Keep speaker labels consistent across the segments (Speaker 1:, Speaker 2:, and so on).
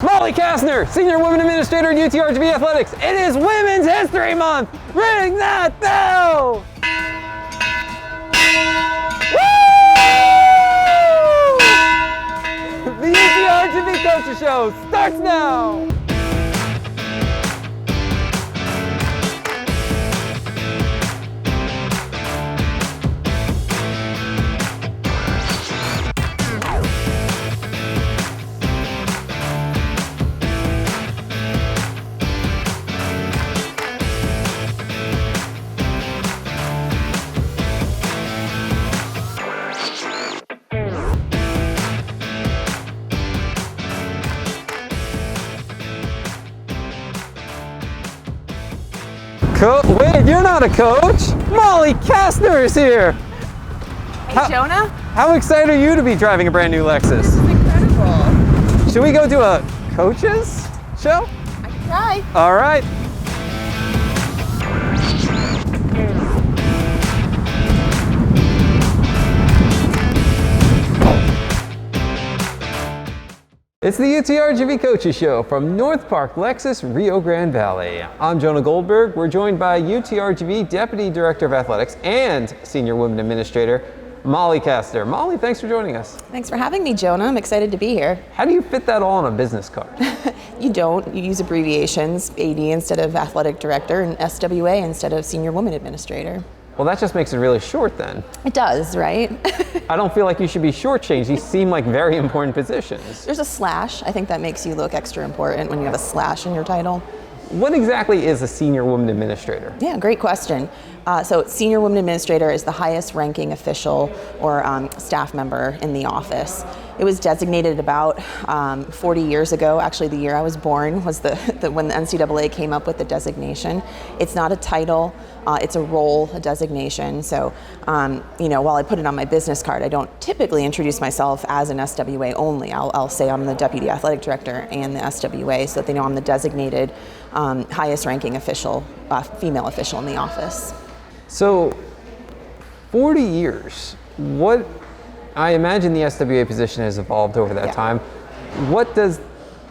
Speaker 1: Molly Kastner, Senior Women Administrator at UTRGV Athletics. It is Women's History Month. Ring that bell! Woo! The UTRGV Coaches Show starts now. Wait, you're not a coach. Molly Kastner is here.
Speaker 2: Hey, Jonah.
Speaker 1: How excited are you to be driving a brand new Lexus?
Speaker 2: This is incredible.
Speaker 1: Should we go do a coaches show?
Speaker 2: I can try.
Speaker 1: All right. It's the UTRGV Coaches Show from North Park, Lexus, Rio Grande Valley. I'm Jonah Goldberg. We're joined by UTRGV Deputy Director of Athletics and Senior Women Administrator, Molly Kastner. Molly, thanks for joining us.
Speaker 2: Thanks for having me, Jonah. I'm excited to be here.
Speaker 1: How do you fit that all on a business card?
Speaker 2: You don't. You use abbreviations, AD instead of Athletic Director and SWA instead of Senior Women Administrator.
Speaker 1: Well, that just makes it really short then.
Speaker 2: It does, right?
Speaker 1: I don't feel like you should be shortchanged. These seem like very important positions.
Speaker 2: There's a slash. I think that makes you look extra important when you have a slash in your title.
Speaker 1: What exactly is a Senior Women Administrator?
Speaker 2: Yeah, great question. So Senior Women Administrator is the highest ranking official or staff member in the office. It was designated about 40 years ago. Actually, the year I was born was when the NCAA came up with the designation. It's not a title, it's a role, a designation. So, while I put it on my business card, I don't typically introduce myself as an SWA only. I'll say I'm the Deputy Athletic Director and the SWA so that they know I'm the designated highest ranking official, female official in the office.
Speaker 1: So, 40 years, I imagine the SWA position has evolved over that time. What does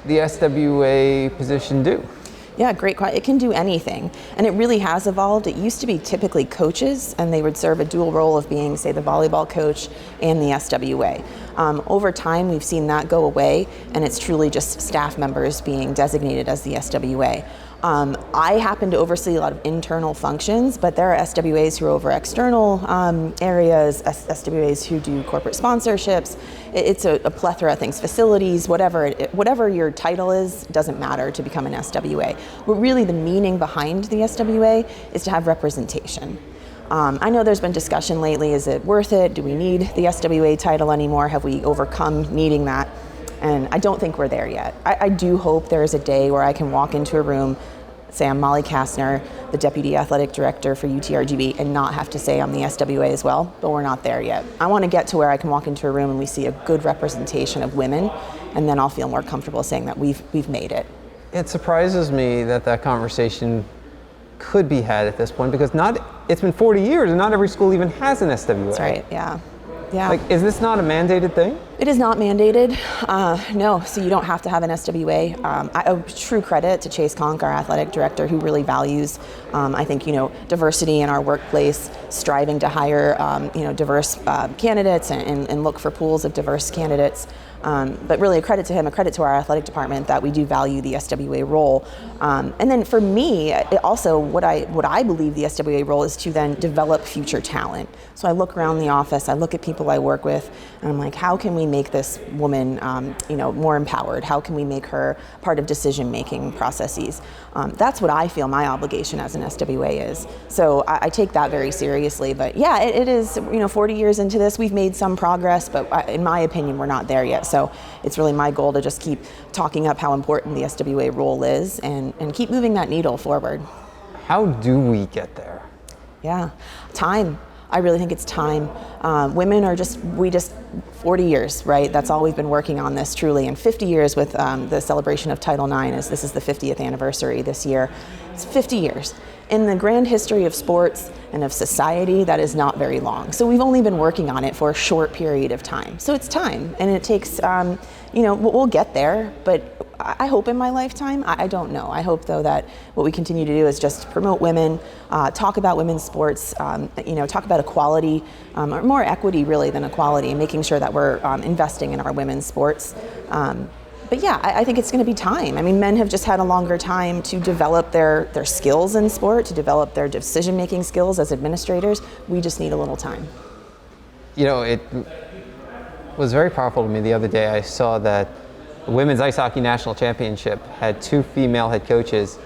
Speaker 1: the SWA position do?
Speaker 2: Yeah, great question. It can do anything, and it really has evolved. It used to be typically coaches, and they would serve a dual role of being, say, the volleyball coach and the SWA. Over time, we've seen that go away, and it's truly just staff members being designated as the SWA. I happen to oversee a lot of internal functions, but there are SWAs who are over external areas, SWAs who do corporate sponsorships. It's a plethora of things, facilities, whatever your title is, doesn't matter to become an SWA. But really the meaning behind the SWA is to have representation. I know there's been discussion lately, is it worth it? Do we need the SWA title anymore? Have we overcome needing that? And I don't think we're there yet. I do hope there is a day where I can walk into a room, say I'm Molly Kastner, the Deputy Athletic Director for UTRGV, and not have to say I'm the SWA as well, but we're not there yet. I want to get to where I can walk into a room and we see a good representation of women, and then I'll feel more comfortable saying that we've made it. It
Speaker 1: surprises me that conversation could be had at this point, because it's been 40 years and not every school even has an SWA.
Speaker 2: That's right, yeah. Yeah.
Speaker 1: Is this not a mandated thing?
Speaker 2: It is not mandated, no, so you don't have to have an SWA. A true credit to Chase Conk, our athletic director, who really values, I think, diversity in our workplace, striving to hire, diverse candidates and look for pools of diverse candidates. But really a credit to him, a credit to our athletic department that we do value the SWA role. And then for me, what I believe the SWA role is to then develop future talent. So I look around the office, I look at people I work with, and I'm like, how can we make this woman, more empowered? How can we make her part of decision-making processes? That's what I feel my obligation as an SWA is. So I take that very seriously. But yeah, it is, 40 years into this, we've made some progress, but in my opinion, we're not there yet. So it's really my goal to just keep talking up how important the SWA role is and keep moving that needle forward.
Speaker 1: How do we get there?
Speaker 2: Yeah, time. I really think it's time. Women are 40 years, right? That's all we've been working on this, truly. And 50 years with the celebration of Title IX, this is the 50th anniversary this year. It's 50 years. In the grand history of sports and of society, that is not very long. So we've only been working on it for a short period of time. So it's time, and it takes, we'll get there, but I hope in my lifetime. I don't know. I hope though that what we continue to do is just promote women, talk about women's sports, talk about equality, or more equity really than equality, and making sure that we're investing in our women's sports. But yeah, I think it's going to be time. I mean, men have just had a longer time to develop their skills in sport, to develop their decision-making skills as administrators. We just need a little time.
Speaker 1: It was very powerful to me the other day. I saw that the Women's Ice Hockey National Championship had 2 female head coaches,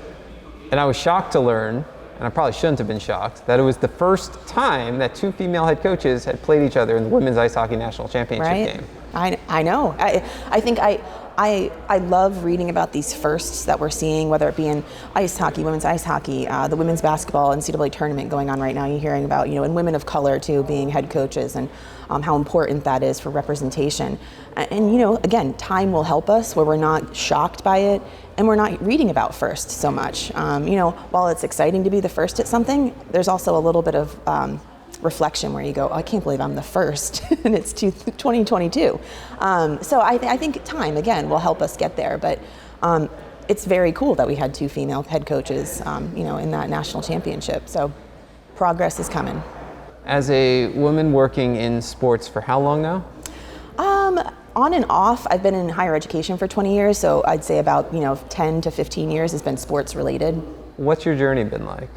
Speaker 1: and I was shocked to learn, and I probably shouldn't have been shocked, that it was the first time that 2 female head coaches had played each other in the Women's Ice Hockey National Championship game.
Speaker 2: I know. I think I love reading about these firsts that we're seeing, whether it be in ice hockey, women's ice hockey, the women's basketball NCAA tournament going on right now. You're hearing about, and women of color too being head coaches, and how important that is for representation. And again, time will help us where we're not shocked by it and we're not reading about first so much. While it's exciting to be the first at something, there's also a little bit of reflection where you go, I can't believe I'm the first and it's 2022. So I think time, again, will help us get there. But it's very cool that we had 2 female head coaches, in that national championship. So progress is coming.
Speaker 1: As a woman working in sports for how long now?
Speaker 2: On and off. I've been in higher education for 20 years, so I'd say about 10 to 15 years has been sports related.
Speaker 1: What's your journey been like?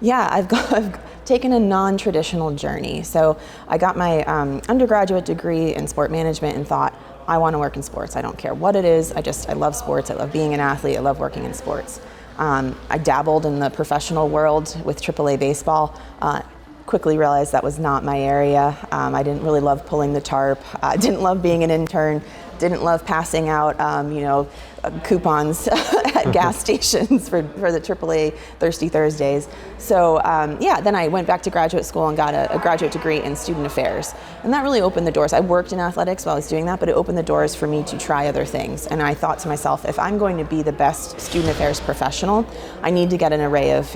Speaker 2: Yeah, I've taken a non-traditional journey. So I got my undergraduate degree in sport management and thought, I want to work in sports. I don't care what it is. I love sports. I love being an athlete. I love working in sports. I dabbled in the professional world with AAA baseball. Quickly realized that was not my area. I didn't really love pulling the tarp. I didn't love being an intern. Didn't love passing out, coupons at gas stations for the AAA Thirsty Thursdays. So then I went back to graduate school and got a graduate degree in student affairs. And that really opened the doors. I worked in athletics while I was doing that, but it opened the doors for me to try other things. And I thought to myself, if I'm going to be the best student affairs professional, I need to get an array of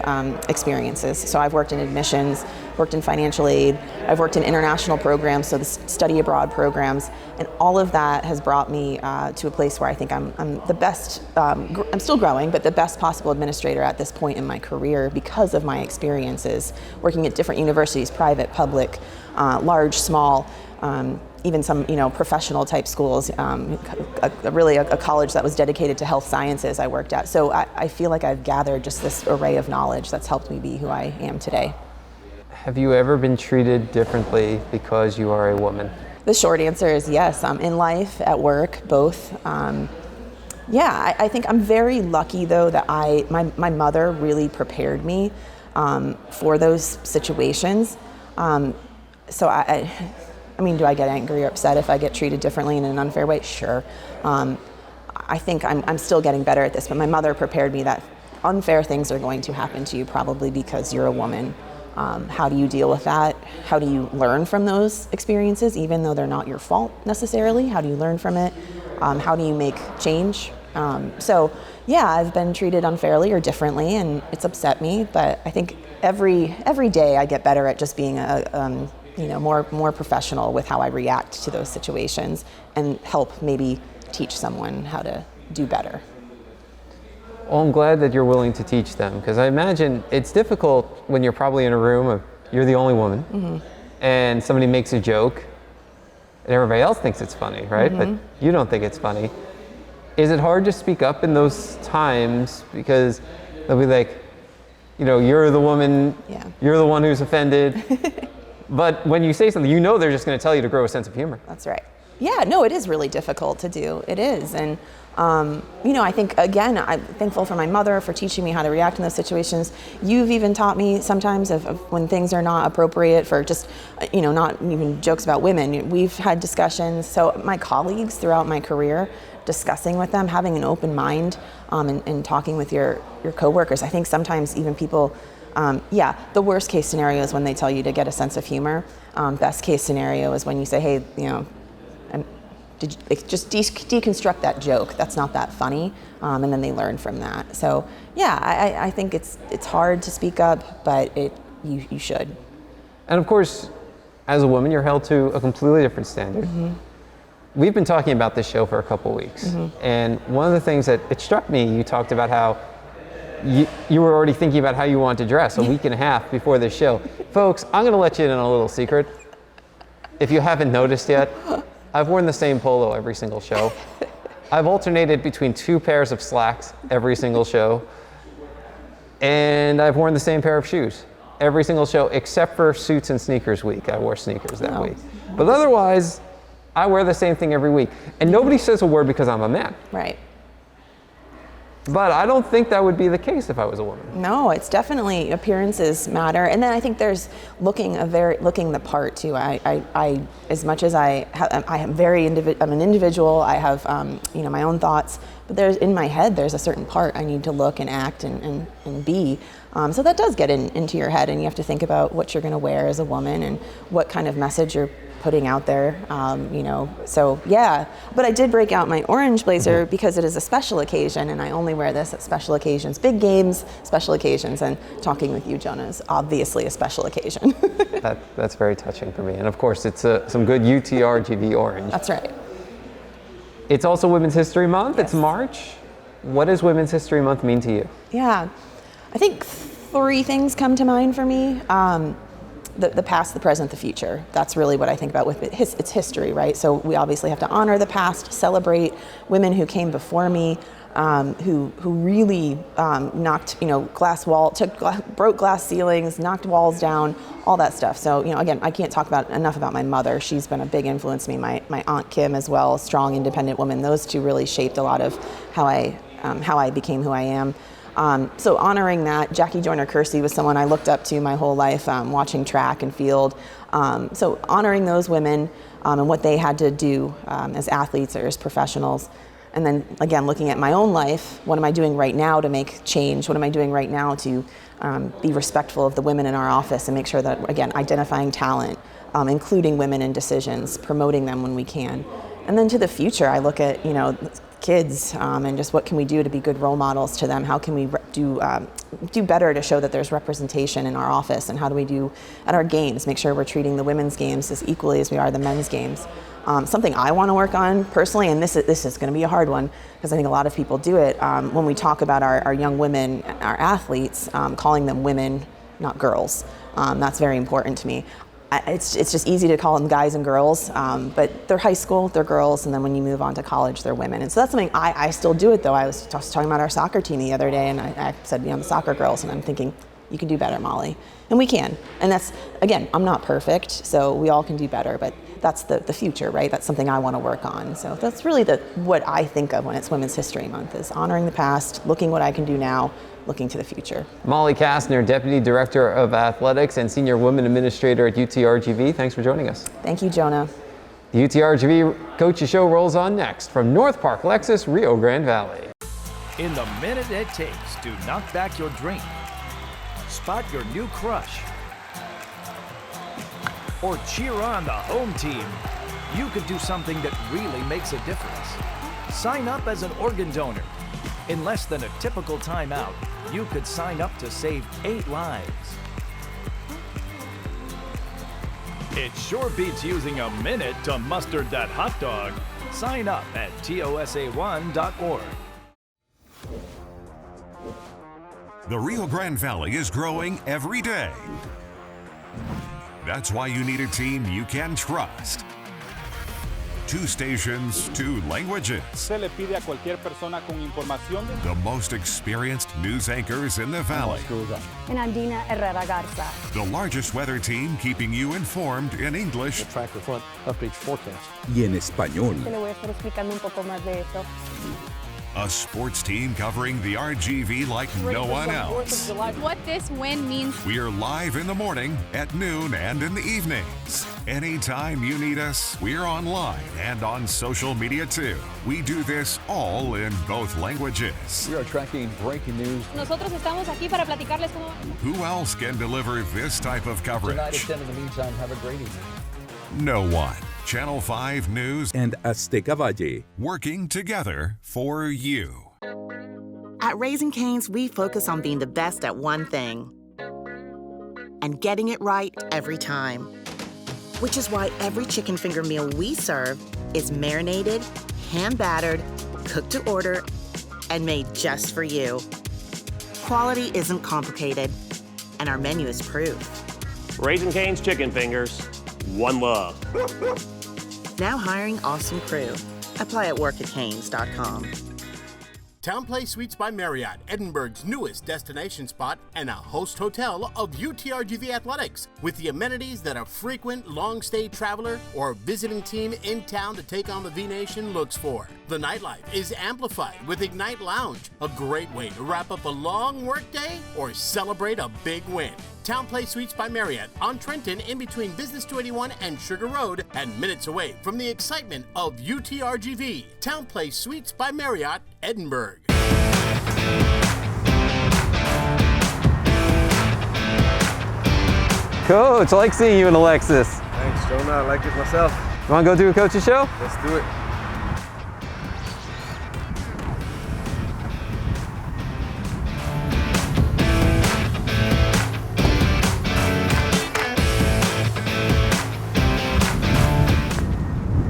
Speaker 2: experiences. So I've worked in admissions, worked in financial aid, I've worked in international programs, so the study abroad programs, and all of that has brought me to a place where I think I'm the best, I'm still growing, but the best possible administrator at this point in my career because of my experiences working at different universities, private, public, large, small, even some professional type schools, really a college that was dedicated to health sciences I worked at. So I feel like I've gathered just this array of knowledge that's helped me be who I am today.
Speaker 1: Have you ever been treated differently because you are a woman?
Speaker 2: The short answer is yes. In life, at work, both. I think I'm very lucky though that my mother really prepared me for those situations. So I mean, do I get angry or upset if I get treated differently in an unfair way? Sure. I think I'm still getting better at this, but my mother prepared me that unfair things are going to happen to you probably because you're a woman. How do you deal with that? How do you learn from those experiences, even though they're not your fault necessarily? How do you learn from it? How do you make change? I've been treated unfairly or differently, and it's upset me. But I think every day I get better at just being more professional with how I react to those situations, and help maybe teach someone how to do better.
Speaker 1: Well, I'm glad that you're willing to teach them, because I imagine it's difficult when you're probably in a room of you're the only woman, mm-hmm. and somebody makes a joke and everybody else thinks it's funny, right? Mm-hmm. But you don't think it's funny. Is it hard to speak up in those times because they'll be like, you're the woman, you're the one who's offended. But when you say something, they're just going to tell you to grow a sense of humor.
Speaker 2: That's right. Yeah, no, it is really difficult to do. It is. And, I think, again, I'm thankful for my mother for teaching me how to react in those situations. You've even taught me sometimes of when things are not appropriate for just, not even jokes about women. We've had discussions. So my colleagues throughout my career, discussing with them, having an open mind, and talking with your coworkers. I think sometimes even people, the worst case scenario is when they tell you to get a sense of humor. Best case scenario is when you say, hey, just deconstruct that joke. That's not that funny, and then they learn from that. So I think it's hard to speak up, but you should.
Speaker 1: And of course, as a woman, you're held to a completely different standard.
Speaker 2: Mm-hmm.
Speaker 1: we've been talking about this show for a couple weeks, and one of the things that it struck me, you talked about how you were already thinking about how you want to dress a week and a half before this show. Folks, I'm going to let you in on a little secret. If you haven't noticed yet, I've worn the same polo every single show. I've alternated between 2 pairs of slacks every single show, and I've worn the same pair of shoes every single show, except for suits and sneakers week. I wore sneakers that week. But otherwise, I wear the same thing every week. And nobody says a word because I'm a man.
Speaker 2: Right.
Speaker 1: But I don't think that would be the case if I was a woman.
Speaker 2: No, it's definitely appearances matter, and then I think there's looking the part too. I as much as I'm an individual. I have my own thoughts, but there's in my head there's a certain part I need to look and act and be. So that does get into your head, and you have to think about what you're going to wear as a woman and what kind of message you're putting out there, so yeah. But I did break out my orange blazer because it is a special occasion, and I only wear this at special occasions, big games, special occasions, and talking with you, Jonah, is obviously a special occasion.
Speaker 1: That's very touching for me, and of course it's some good UTRGV orange.
Speaker 2: That's right.
Speaker 1: It's also Women's History Month.
Speaker 2: Yes.
Speaker 1: It's March. What does Women's History Month mean to you?
Speaker 2: Yeah, I think 3 things come to mind for me. The past, the present, the future. That's really what I think about with it. It's history, right? So we obviously have to honor the past, celebrate women who came before me, who really broke glass ceilings, knocked walls down, all that stuff. So again, I can't talk enough about my mother. She's been a big influence to me. My Aunt Kim as well, a strong, independent woman. Those 2 really shaped a lot of how I became who I am. So honoring that, Jackie Joyner-Kersee was someone I looked up to my whole life, watching track and field. So honoring those women and what they had to do as athletes or as professionals. And then again, looking at my own life, what am I doing right now to make change? What am I doing right now to be respectful of the women in our office and make sure that, again, identifying talent, including women in decisions, promoting them when we can. And then to the future, I look at, kids and just what can we do to be good role models to them? How can we do better to show that there's representation in our office, and how do we do at our games, make sure we're treating the women's games as equally as we are the men's games. Something I want to work on personally, and this is going to be a hard one because I think a lot of people do it, when we talk about our young women, our athletes, calling them women, not girls. That's very important to me. It's just easy to call them guys and girls, but they're high school, they're girls, and then when you move on to college, they're women. And so that's something I still do it though. I was talking about our soccer team the other day, and I said, the soccer girls, and I'm thinking, you can do better, Molly. And we can. And that's, again, I'm not perfect, so we all can do better, but that's the future, right? That's something I want to work on. So that's really what I think of when it's Women's History Month, is honoring the past, looking what I can do now, looking to the future.
Speaker 1: Molly Kastner, Deputy Director of Athletics and Senior Women Administrator at UTRGV. Thanks for joining us.
Speaker 2: Thank you, Jonah.
Speaker 1: The UTRGV Coaches Show rolls on next from North Park Lexus, Rio Grande Valley.
Speaker 3: In the minute it takes to knock back your dream, spot your new crush, or cheer on the home team, you could do something that really makes a difference. Sign up as an organ donor. In less than a typical timeout, you could sign up to save 8 lives. It sure beats using a minute to mustard that hot dog. Sign up at tosa1.org.
Speaker 4: The Rio Grande Valley is growing every day. That's why you need a team you can trust. 2 stations, 2 languages.
Speaker 5: Se le pide a cualquier persona con información de...
Speaker 4: The most experienced news anchors in the valley.
Speaker 6: And Andina Herrera Garza.
Speaker 4: The largest weather team keeping you informed in English.
Speaker 7: Track front updates forecast.
Speaker 8: Y en español.
Speaker 6: Le voy a estar explicando un poco más de eso.
Speaker 4: A sports team covering the RGV like no one else.
Speaker 9: What this win means.
Speaker 4: We're live in the morning, at noon, and in the evenings. Anytime you need us, we're online and on social media too. We do this all in both languages.
Speaker 7: We are tracking breaking news.
Speaker 9: Nosotros estamos aquí para platicarles cómo.
Speaker 4: Who else can deliver this type of coverage?
Speaker 7: Tonight at 10 in the meantime, have a great evening.
Speaker 4: No one. Channel 5 News
Speaker 8: And Azteca Valle.
Speaker 4: working together for you.
Speaker 10: At Raising Cane's, we focus on being the best at one thing and getting it right every time. Which is why every chicken finger meal we serve is marinated, hand-battered, cooked to order, and made just for you. Quality isn't complicated, and our menu is proof.
Speaker 11: Raising Cane's Chicken Fingers, one love.
Speaker 10: Now hiring awesome crew. Apply at work@canes.com.
Speaker 12: TownePlace Suites by Marriott, Edinburgh's newest destination spot and a host hotel of UTRGV Athletics, with the amenities that a frequent long-stay traveler or visiting team in town to take on the V-Nation looks for. The nightlife is amplified with Ignite Lounge, a great way to wrap up a long workday or celebrate a big win. TownePlace Suites by Marriott on Trenton in between Business 281 and Sugar Road and minutes away from the excitement of UTRGV. TownePlace Suites by Marriott, Edinburgh.
Speaker 1: Coach, I like seeing you in a Lexus.
Speaker 13: Thanks, Jonah. I like it myself.
Speaker 1: You want to go do a coach's show?
Speaker 13: Let's do it.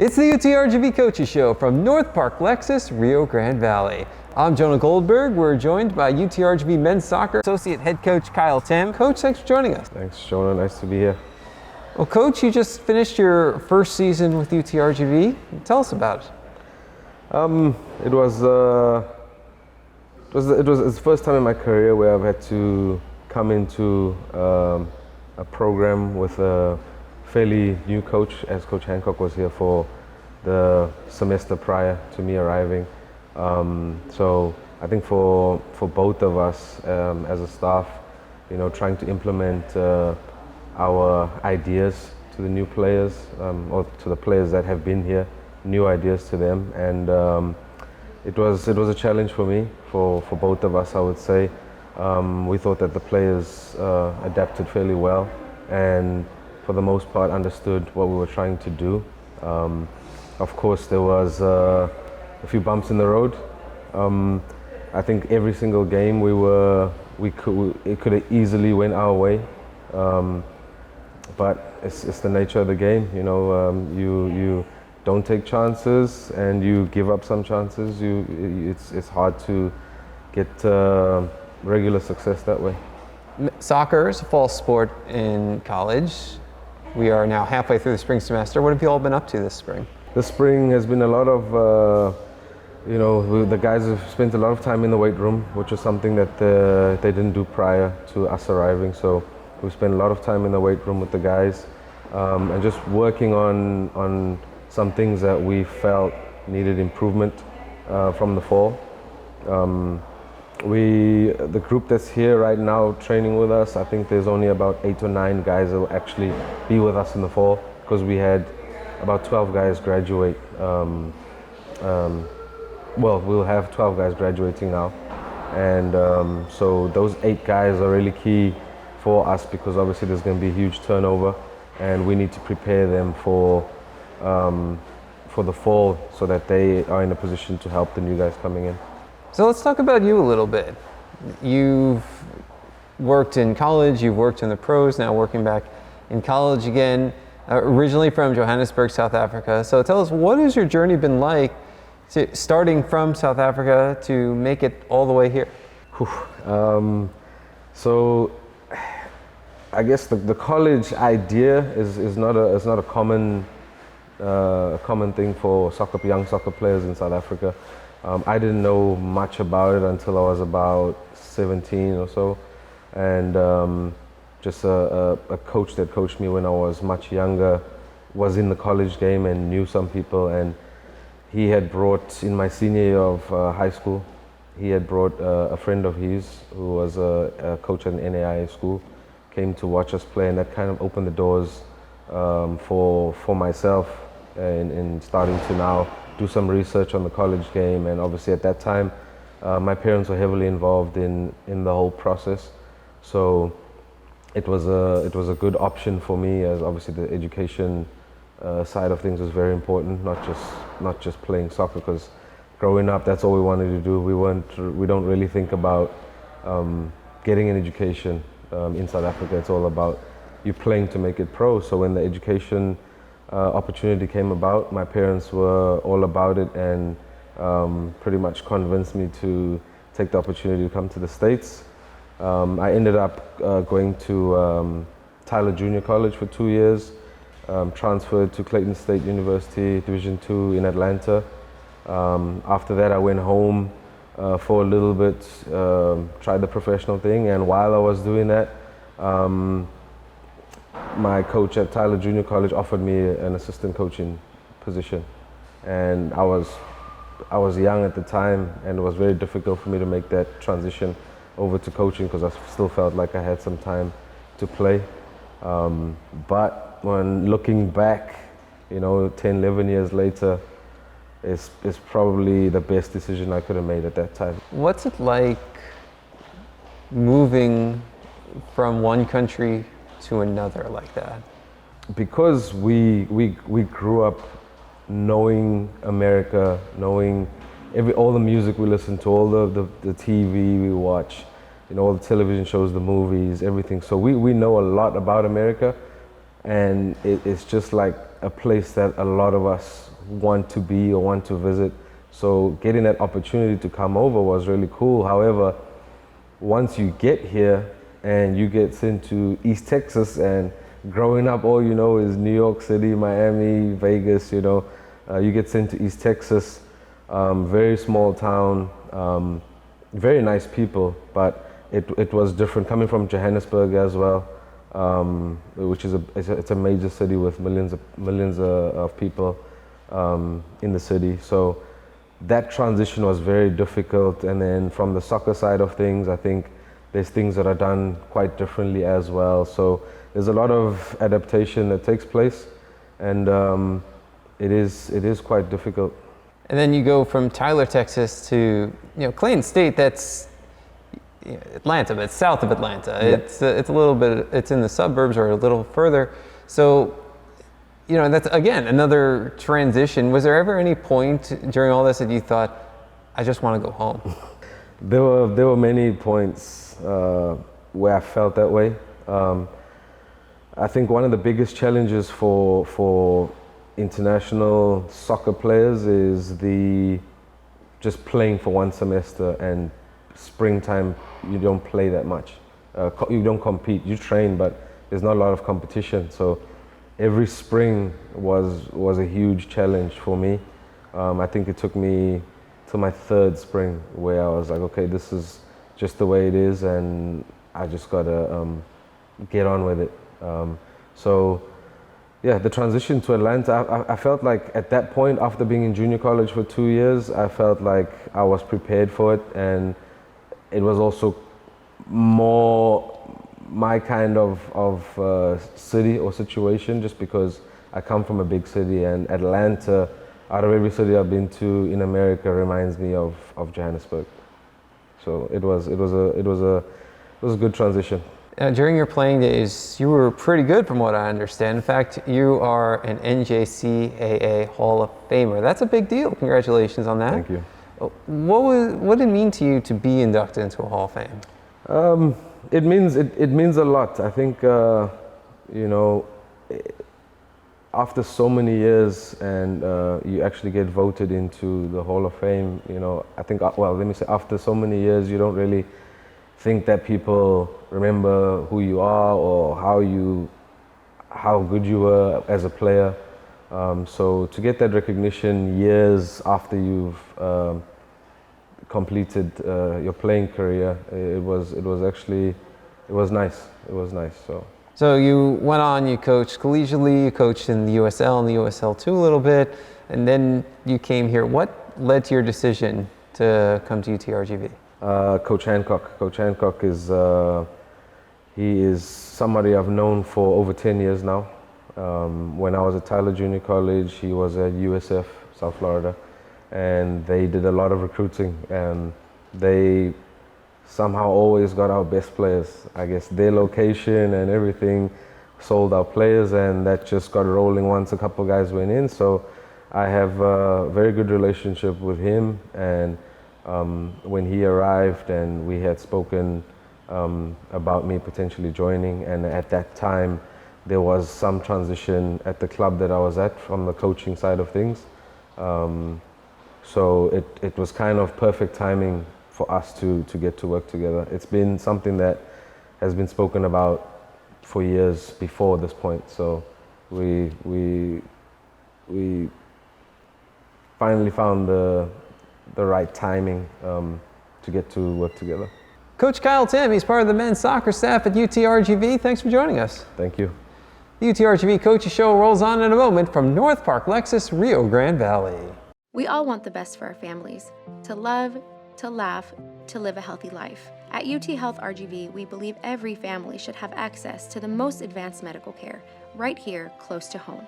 Speaker 1: It's the UTRGV Coaches Show from North Park Lexus, Rio Grande Valley. I'm Jonah Goldberg. We're joined by UTRGV Men's Soccer Associate Head Coach Kyle Tim. Coach, thanks for joining us.
Speaker 13: Thanks, Jonah. Nice to be here.
Speaker 1: Well, Coach, you just finished your first season with UTRGV. Tell us about it.
Speaker 13: It was the first time in my career where I've had to come into a program with a fairly new coach, as Coach Hancock was here for the semester prior to me arriving. So I think for both of us as a staff, you know, trying to implement our ideas to the new players or to the players that have been here, new ideas to them, and it was a challenge for me, for both of us, I would say. We thought that the players adapted fairly well and for the most part understood what we were trying to do. Of course, there was a few bumps in the road. I think every single game it could have easily went our way, but it's the nature of the game. You know, you don't take chances and you give up some chances. It's hard to get regular success that way.
Speaker 1: Soccer is a fall sport in college. We are now halfway through the spring semester. What have you all been up to this spring?
Speaker 13: This spring has been a lot of, the guys have spent a lot of time in the weight room, which is something that they didn't do prior to us arriving. So we spent a lot of time in the weight room with the guys and just working on some things that we felt needed improvement from the fall. The group that's here right now training with us, I think there's only about 8 or 9 guys that will actually be with us in the fall, because we had about 12 guys graduate. We'll have 12 guys graduating now, and so those 8 guys are really key for us, because obviously there's going to be a huge turnover and we need to prepare them for the fall so that they are in a position to help the new guys coming in.
Speaker 1: So let's talk about you a little bit. You've worked in college, you've worked in the pros, now working back in college again, originally from Johannesburg, South Africa. So tell us, what has your journey been like starting from South Africa to make it all the way here?
Speaker 13: So I guess the college idea is not a common thing for young soccer players in South Africa. I didn't know much about it until I was about 17 or so, and just a coach that coached me when I was much younger was in the college game and knew some people, and he had brought, in my senior year of high school, he had brought a friend of his who was a coach at an NAIA school, came to watch us play, and that kind of opened the doors for myself in starting to now do some research on the college game. And obviously at that time, my parents were heavily involved in the whole process. So it was a good option for me, as obviously the education side of things was very important, not just playing soccer, because growing up that's all we wanted to do. We don't really think about getting an education in South Africa. It's all about you playing to make it pro. So when the education opportunity came about, my parents were all about it and pretty much convinced me to take the opportunity to come to the States. I ended up going to Tyler Junior College for 2 years, transferred to Clayton State University, Division II in Atlanta. After that, I went home for a little bit, tried the professional thing, and while I was doing that, my coach at Tyler Junior College offered me an assistant coaching position, and I was young at the time, and it was very difficult for me to make that transition over to coaching because I still felt like I had some time to play. But when looking back, 10, 11 years later, it's probably the best decision I could have made at that time.
Speaker 1: What's it like moving from one country to another like that?
Speaker 13: Because we grew up knowing America, knowing all the music we listen to, all the TV we watch, all the television shows, the movies, everything. So we know a lot about America, and it's just like a place that a lot of us want to be or want to visit. So getting that opportunity to come over was really cool. However, once you get here and you get sent to East Texas, and growing up all you know is New York City, Miami, Vegas, you get sent to East Texas, very small town, very nice people, but it was different coming from Johannesburg as well, which is it's a major city with millions of people in the city. So that transition was very difficult. And then from the soccer side of things, I think there's things that are done quite differently as well. So there's a lot of adaptation that takes place, and it is quite difficult.
Speaker 1: And then you go from Tyler, Texas to Clayton State. That's Atlanta, but it's south of Atlanta.
Speaker 13: Yeah.
Speaker 1: It's a little bit. It's in the suburbs or a little further. So that's again another transition. Was there ever any point during all this that you thought, I just want to go home?
Speaker 13: There were many points where I felt that way. I think one of the biggest challenges for international soccer players is just playing for one semester, and springtime you don't play that much. You don't compete. You train, but there's not a lot of competition. So every spring was a huge challenge for me. I think it took me to my third spring where I was like, okay, this is just the way it is, and I just gotta get on with it. So yeah, the transition to Atlanta, I felt like at that point, after being in junior college for 2 years, I felt like I was prepared for it, and it was also more my kind of city or situation, just because I come from a big city, and Atlanta, out of every city I've been to in America, reminds me of Johannesburg. So it was a good transition.
Speaker 1: During your playing days, you were pretty good from what I understand. In fact, you are an NJCAA Hall of Famer. That's a big deal. Congratulations on that.
Speaker 13: Thank you.
Speaker 1: What did it mean to you to be inducted into a Hall of Fame?
Speaker 13: It means a lot. I think after so many years and you actually get voted into the Hall of Fame. I think let me say, after so many years, you don't really think that people remember who you are or how good you were as a player. So to get that recognition years after you've completed your playing career, it was nice. It was nice.
Speaker 1: So you went on, you coached collegiately, you coached in the USL and the USL2 a little bit, and then you came here. What led to your decision to come to UTRGV?
Speaker 13: Coach Hancock. Coach Hancock he is somebody I've known for over 10 years now. When I was at Tyler Junior College, he was at USF, South Florida, and they did a lot of recruiting, and they somehow always got our best players. I guess their location and everything sold our players, and that just got rolling once a couple guys went in. So I have a very good relationship with him, and when he arrived and we had spoken about me potentially joining, and at that time there was some transition at the club that I was at from the coaching side of things. So it was kind of perfect timing for us to get to work together. It's been something that has been spoken about for years before this point. So we finally found the right timing to get to work together.
Speaker 1: Coach Kyle Tim, he's part of the men's soccer staff at UTRGV. Thanks for joining us.
Speaker 13: Thank you.
Speaker 1: The UTRGV Coaches Show rolls on in a moment from North Park, Lexus, Rio Grande Valley.
Speaker 14: We all want the best for our families, to love, to laugh, to live a healthy life. At UT Health RGV, we believe every family should have access to the most advanced medical care right here, close to home.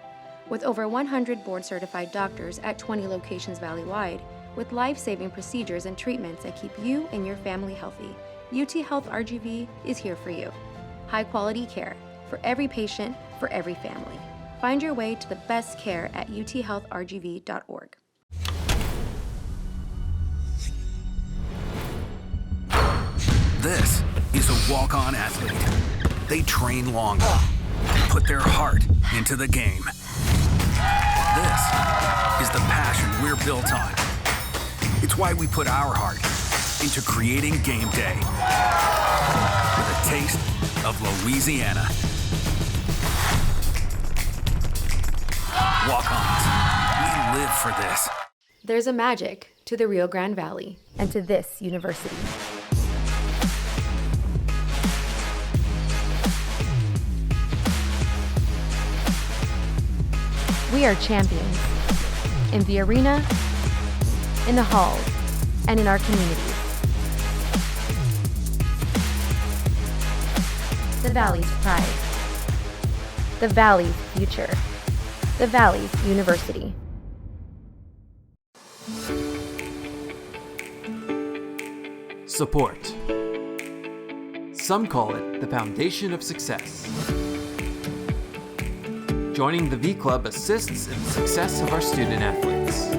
Speaker 14: With over 100 board-certified doctors at 20 locations valley-wide, with life-saving procedures and treatments that keep you and your family healthy, UT Health RGV is here for you. High-quality care for every patient, for every family. Find your way to the best care at uthealthrgv.org.
Speaker 15: This is a walk-on athlete. They train longer, put their heart into the game. This is the passion we're built on. It's why we put our heart into creating game day with a taste of Louisiana. Walk-ons, we live for this.
Speaker 14: There's a magic to the Rio Grande Valley and to this university. We are champions in the arena, in the halls, and in our communities. The Valley's pride. The Valley's future. The Valley's University.
Speaker 16: Support. Some call it the foundation of success. Joining the V Club assists in the success of our student athletes.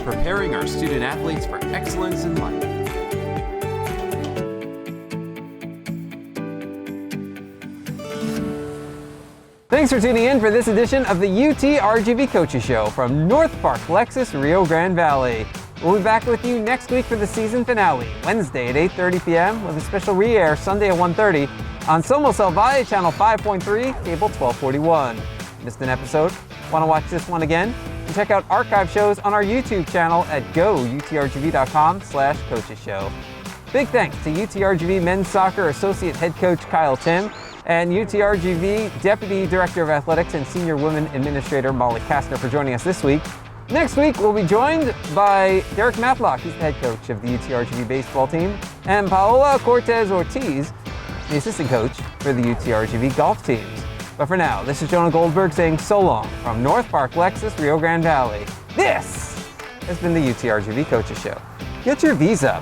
Speaker 16: Preparing our student athletes for excellence in life.
Speaker 1: Thanks for tuning in for this edition of the UTRGV Coaches Show from North Park, Lexus, Rio Grande Valley. We'll be back with you next week for the season finale, Wednesday at 8:30 p.m. with a special re-air Sunday at 1:30 on Somos El Valle, Channel 5.3, Cable 1241. Missed an episode? Want to watch this one again? And check out archive shows on our YouTube channel at goutrgv.com/coaches show. Big thanks to UTRGV Men's Soccer Associate Head Coach Kyle Tim and UTRGV Deputy Director of Athletics and Senior Women Administrator Molly Kastner for joining us this week. Next week, we'll be joined by Derek Matlock, he's the head coach of the UTRGV baseball team, and Paola Cortez Ortiz, the assistant coach for the UTRGV golf teams. But for now, this is Jonah Goldberg saying so long from North Park, Lexus, Rio Grande Valley. This has been the UTRGV Coaches Show. Get your V's up.